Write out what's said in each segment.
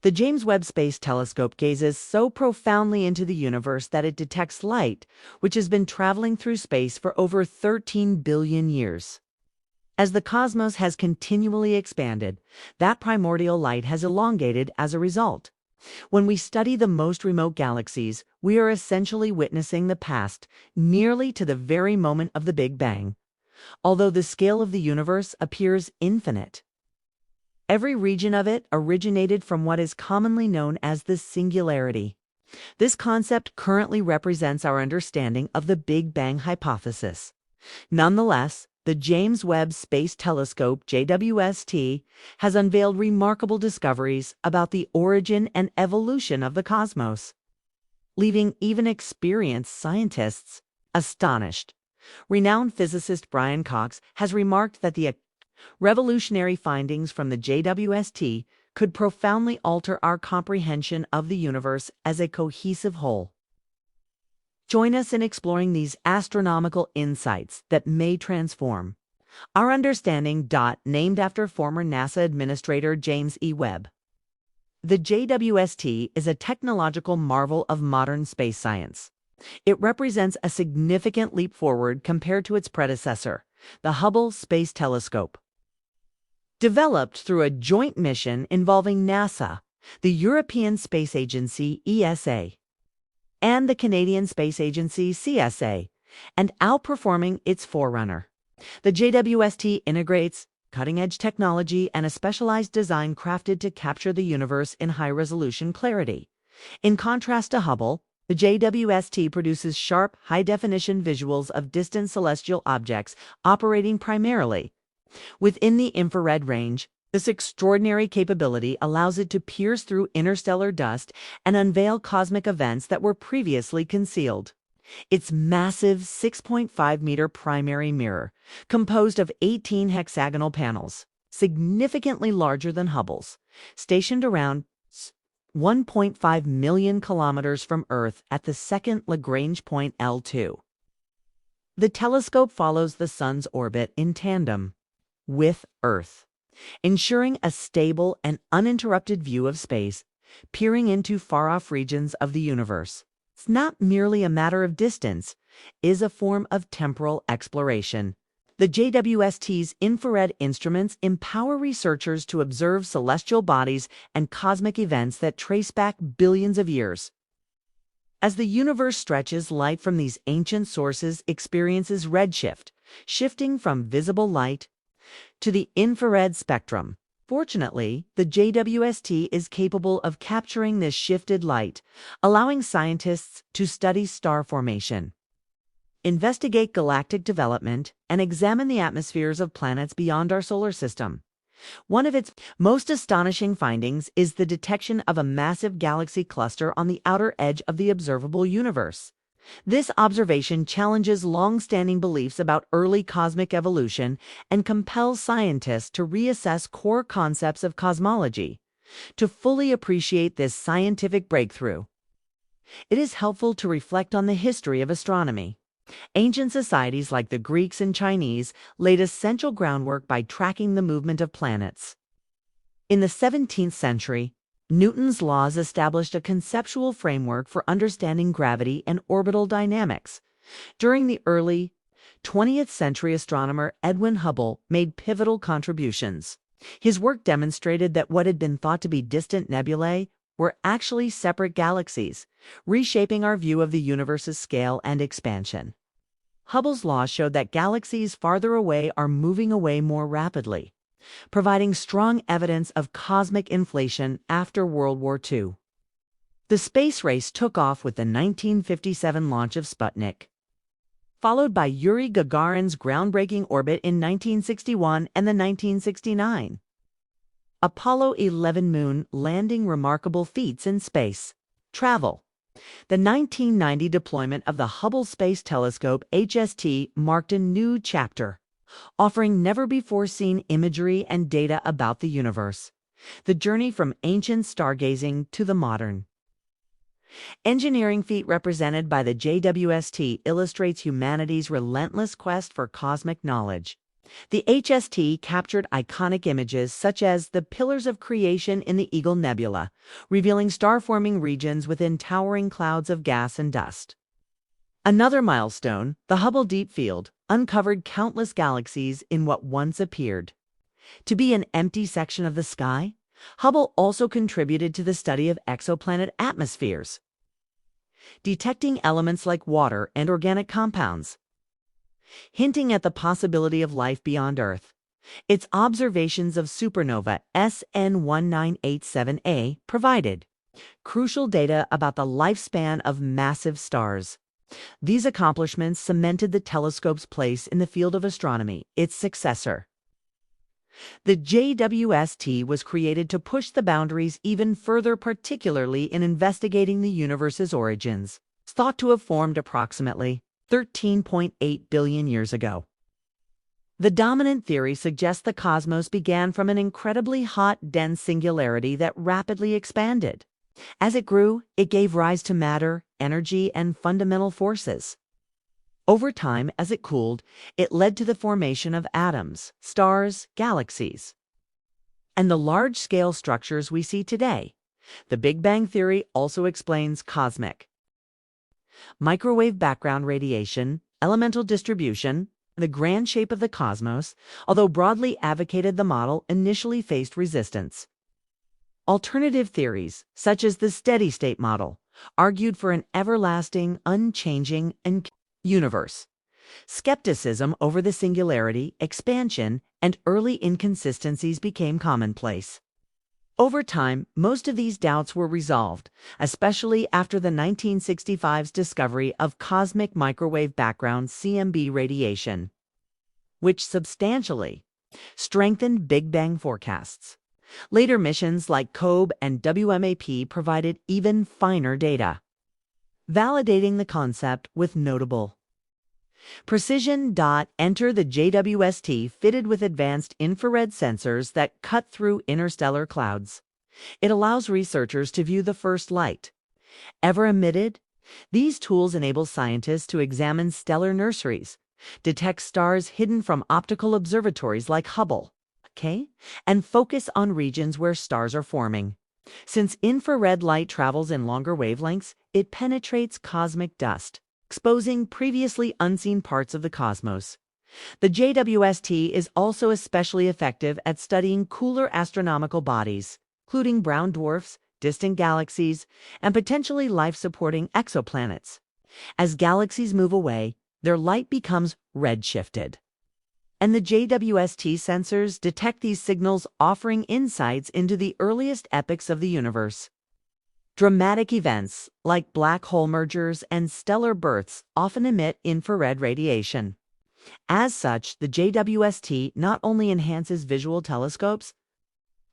The James Webb Space Telescope gazes so profoundly into the universe that it detects light, which has been traveling through space for over 13 billion years. As the cosmos has continually expanded, that primordial light has elongated as a result. When we study the most remote galaxies, we are essentially witnessing the past, nearly to the very moment of the Big Bang, although the scale of the universe appears infinite. Every region of it originated from what is commonly known as the singularity. This concept currently represents our understanding of the Big Bang hypothesis. Nonetheless, the James Webb Space Telescope, JWST, has unveiled remarkable discoveries about the origin and evolution of the cosmos, leaving even experienced scientists astonished. Renowned physicist Brian Cox has remarked that the revolutionary findings from the JWST could profoundly alter our comprehension of the universe as a cohesive whole. Join us in exploring these astronomical insights that may transform our understanding. Named after former NASA Administrator James E. Webb. The JWST is a technological marvel of modern space science. It represents a significant leap forward compared to its predecessor, the Hubble Space Telescope. Developed through a joint mission involving NASA, the European Space Agency (ESA), and the Canadian Space Agency (CSA), and outperforming its forerunner. The JWST integrates cutting-edge technology and a specialized design crafted to capture the universe in high-resolution clarity. In contrast to Hubble, the JWST produces sharp, high-definition visuals of distant celestial objects operating primarily within the infrared range. This extraordinary capability allows it to pierce through interstellar dust and unveil cosmic events that were previously concealed. Its massive 6.5-meter primary mirror, composed of 18 hexagonal panels, significantly larger than Hubble's, stationed around 1.5 million kilometers from Earth at the second Lagrange point L2. The telescope follows the Sun's orbit in tandem with Earth, ensuring a stable and uninterrupted view of space, peering into far-off regions of the universe. It's not merely a matter of distance, it is a form of temporal exploration. The JWST's infrared instruments empower researchers to observe celestial bodies and cosmic events that trace back billions of years. As the universe stretches, light from these ancient sources experiences redshift, shifting from visible light to the infrared spectrum. Fortunately, the JWST is capable of capturing this shifted light, allowing scientists to study star formation, investigate galactic development, and examine the atmospheres of planets beyond our solar system. One of its most astonishing findings is the detection of a massive galaxy cluster on the outer edge of the observable universe. This observation challenges long-standing beliefs about early cosmic evolution and compels scientists to reassess core concepts of cosmology. To fully appreciate this scientific breakthrough, it is helpful to reflect on the history of astronomy. Ancient societies like the Greeks and Chinese laid essential groundwork by tracking the movement of planets. In the 17th century, Newton's laws established a conceptual framework for understanding gravity and orbital dynamics. During the early 20th century, astronomer Edwin Hubble made pivotal contributions. His work demonstrated that what had been thought to be distant nebulae were actually separate galaxies, reshaping our view of the universe's scale and expansion. Hubble's law showed that galaxies farther away are moving away more rapidly, providing strong evidence of cosmic inflation after World War II. The space race took off with the 1957 launch of Sputnik, followed by Yuri Gagarin's groundbreaking orbit in 1961 and the 1969 Apollo 11 moon landing. Remarkable feats in space travel. The 1990 deployment of the Hubble Space Telescope (HST) marked a new chapter, offering never-before-seen imagery and data about the universe. The journey from ancient stargazing to the modern engineering feat represented by the JWST illustrates humanity's relentless quest for cosmic knowledge. The HST captured iconic images such as the Pillars of Creation in the Eagle Nebula, revealing star-forming regions within towering clouds of gas and dust. Another milestone, the Hubble Deep Field, uncovered countless galaxies in what once appeared to be an empty section of the sky. Hubble also contributed to the study of exoplanet atmospheres, detecting elements like water and organic compounds, hinting at the possibility of life beyond Earth. Its observations of supernova SN 1987A provided crucial data about the lifespan of massive stars. These accomplishments cemented the telescope's place in the field of astronomy, its successor. The JWST was created to push the boundaries even further, particularly in investigating the universe's origins. It's thought to have formed approximately 13.8 billion years ago. The dominant theory suggests the cosmos began from an incredibly hot, dense singularity that rapidly expanded. As it grew, it gave rise to matter, energy, and fundamental forces. Over time, as it cooled, it led to the formation of atoms, stars, galaxies, and the large-scale structures we see today. The Big Bang theory also explains cosmic microwave background radiation, elemental distribution, and the grand shape of the cosmos. Although broadly advocated, the model initially faced resistance. Alternative theories, such as the steady-state model, argued for an everlasting, unchanging, and universe. Skepticism over the singularity, expansion, and early inconsistencies became commonplace. Over time, most of these doubts were resolved, especially after the 1965's discovery of cosmic microwave background (CMB) radiation, which substantially strengthened Big Bang forecasts. Later missions like COBE and WMAP provided even finer data, validating the concept with notable precision. Enter the JWST, fitted with advanced infrared sensors that cut through interstellar clouds. It allows researchers to view the first light ever emitted. These tools enable scientists to examine stellar nurseries, detect stars hidden from optical observatories like Hubble, and focus on regions where stars are forming. Since infrared light travels in longer wavelengths, it penetrates cosmic dust, exposing previously unseen parts of the cosmos. The JWST is also especially effective at studying cooler astronomical bodies, including brown dwarfs, distant galaxies, and potentially life-supporting exoplanets. As galaxies move away, their light becomes redshifted, and the JWST sensors detect these signals, offering insights into the earliest epochs of the universe. Dramatic events like black hole mergers and stellar births often emit infrared radiation. As such, the JWST not only enhances visual telescopes,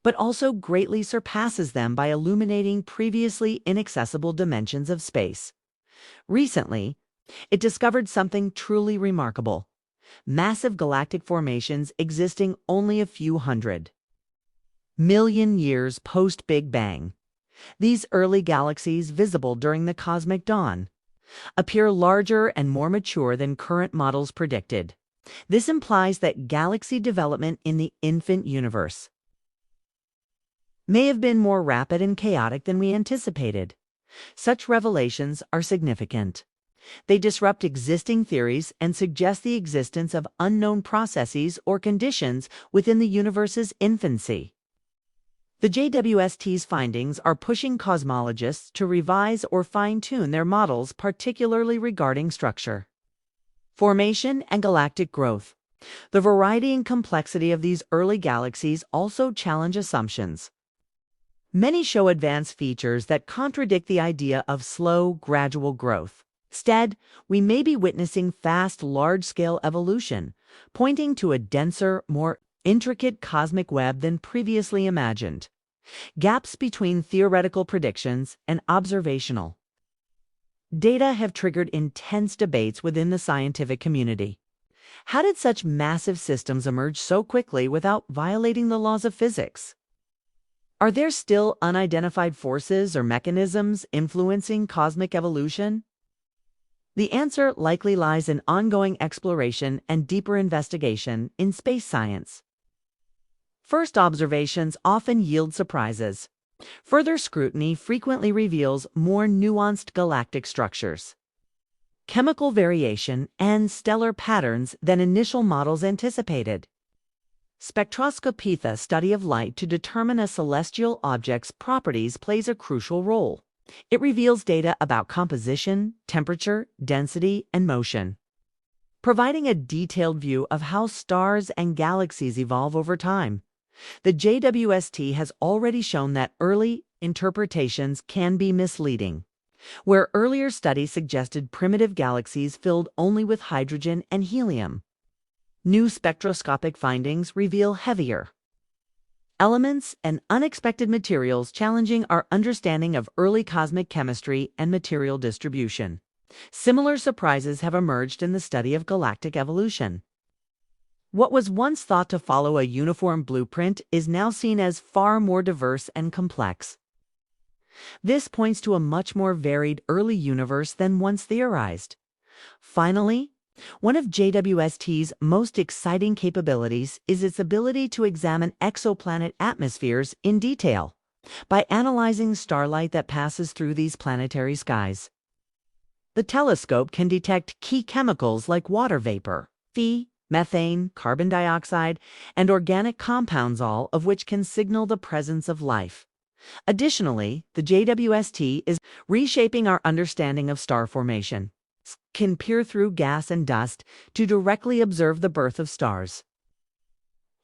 but also greatly surpasses them by illuminating previously inaccessible dimensions of space. Recently, it discovered something truly remarkable: massive galactic formations existing only a few hundred million years post-Big Bang. These early galaxies, visible during the cosmic dawn, appear larger and more mature than current models predicted. This implies that galaxy development in the infant universe may have been more rapid and chaotic than we anticipated. Such revelations are significant. They disrupt existing theories and suggest the existence of unknown processes or conditions within the universe's infancy. The JWST's findings are pushing cosmologists to revise or fine-tune their models, particularly regarding structure, formation, and galactic growth. The variety and complexity of these early galaxies also challenge assumptions. Many show advanced features that contradict the idea of slow, gradual growth. Instead, we may be witnessing fast, large-scale evolution, pointing to a denser, more intricate cosmic web than previously imagined. Gaps between theoretical predictions and observational data have triggered intense debates within the scientific community. How did such massive systems emerge so quickly without violating the laws of physics? Are there still unidentified forces or mechanisms influencing cosmic evolution? The answer likely lies in ongoing exploration and deeper investigation in space science. First observations often yield surprises. Further scrutiny frequently reveals more nuanced galactic structures, chemical variation, and stellar patterns than initial models anticipated. Spectroscopy, the study of light to determine a celestial object's properties, plays a crucial role. It reveals data about composition, temperature, density, and motion, providing a detailed view of how stars and galaxies evolve over time. The JWST has already shown that early interpretations can be misleading. Where earlier studies suggested primitive galaxies filled only with hydrogen and helium, new spectroscopic findings reveal heavier elements and unexpected materials, challenging our understanding of early cosmic chemistry and material distribution. Similar surprises have emerged in the study of galactic evolution. What was once thought to follow a uniform blueprint is now seen as far more diverse and complex. This points to a much more varied early universe than once theorized. Finally, one of JWST's most exciting capabilities is its ability to examine exoplanet atmospheres in detail by analyzing starlight that passes through these planetary skies. The telescope can detect key chemicals like water vapor, methane, carbon dioxide, and organic compounds, all of which can signal the presence of life. Additionally, the JWST is reshaping our understanding of star formation. Can peer through gas and dust to directly observe the birth of stars,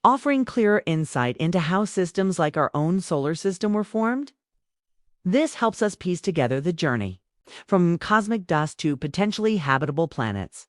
offering clearer insight into how systems like our own solar system were formed. This helps us piece together the journey from cosmic dust to potentially habitable planets.